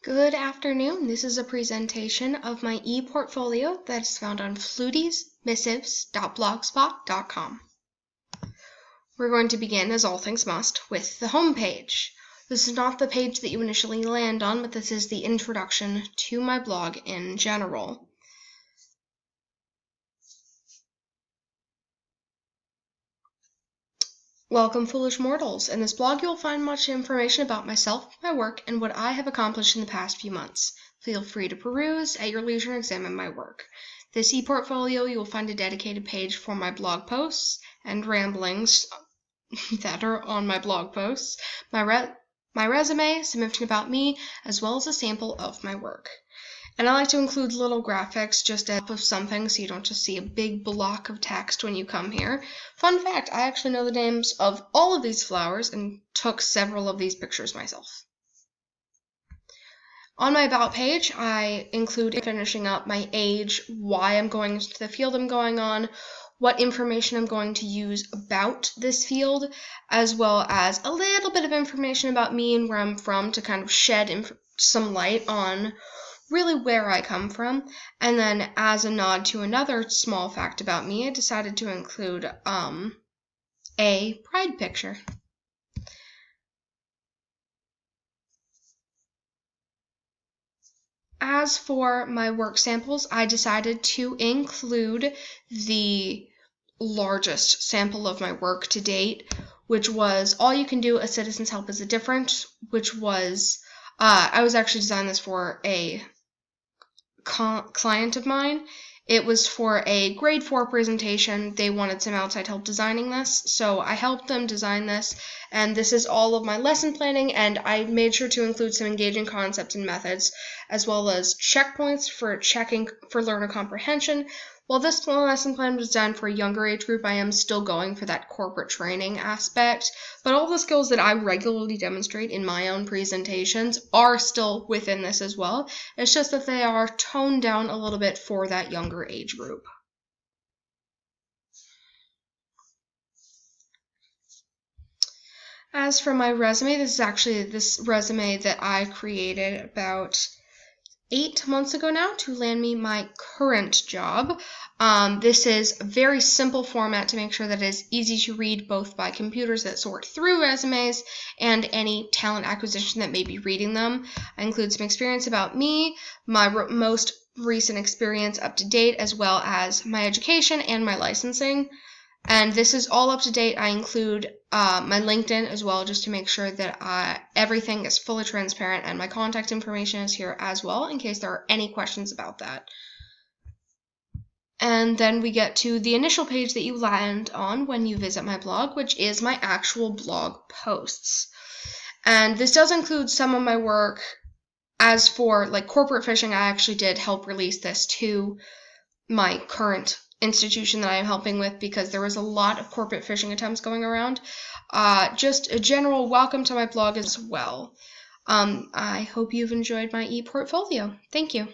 Good afternoon. This is a presentation of my e-portfolio that is found on flutiesmissives.blogspot.com. We're going to begin, as all things must, with the home page. This is not the page that you initially land on, but this is the introduction to my blog in general. Welcome, foolish mortals. In this blog, you'll find much information about myself, my work, and what I have accomplished in the past few months. Feel free to peruse at your leisure and examine my work. This e-portfolio, you will find a dedicated page for my blog posts and ramblings that are on my blog posts, my resume, some information about me, as well as a sample of my work. And I like to include little graphics just of something so you don't just see a big block of text when you come here. Fun fact, I actually know the names of all of these flowers and took several of these pictures myself. On my About page, I include finishing up my age, why I'm going into the field I'm going on, what information I'm going to use about this field, as well as a little bit of information about me and where I'm from to kind of shed some light on really where I come from. And then as a nod to another small fact about me, I decided to include a pride picture. As for my work samples, I decided to include the largest sample of my work to date, which was All You Can Do, A Citizen's Help is a Difference, which was, I was actually designing this for a client of mine. It was for a grade 4 presentation. They wanted some outside help designing this, so I helped them design this, and this is all of my lesson planning, and I made sure to include some engaging concepts and methods, as well as checkpoints for checking for learner comprehension. While this lesson plan was designed for a younger age group, I am still going for that corporate training aspect, but all the skills that I regularly demonstrate in my own presentations are still within this as well. It's just that they are toned down a little bit for that younger age group. As for my resume, this is actually this resume that I created about 8 months ago now to land me my current job. This is a very simple format to make sure that it is easy to read both by computers that sort through resumes and any talent acquisition that may be reading them. I include some experience about me, my most recent experience up to date, as well as my education and my licensing. And this is all up to date. I include my LinkedIn as well, just to make sure that everything is fully transparent, and my contact information is here as well in case there are any questions about that. And then we get to the initial page that you land on when you visit my blog, which is my actual blog posts. And this does include some of my work. As for like corporate phishing, I actually did help release this to my current institution that I am helping with because there was a lot of corporate phishing attempts going around. Just a general welcome to my blog as well. I hope you've enjoyed my e-portfolio. Thank you.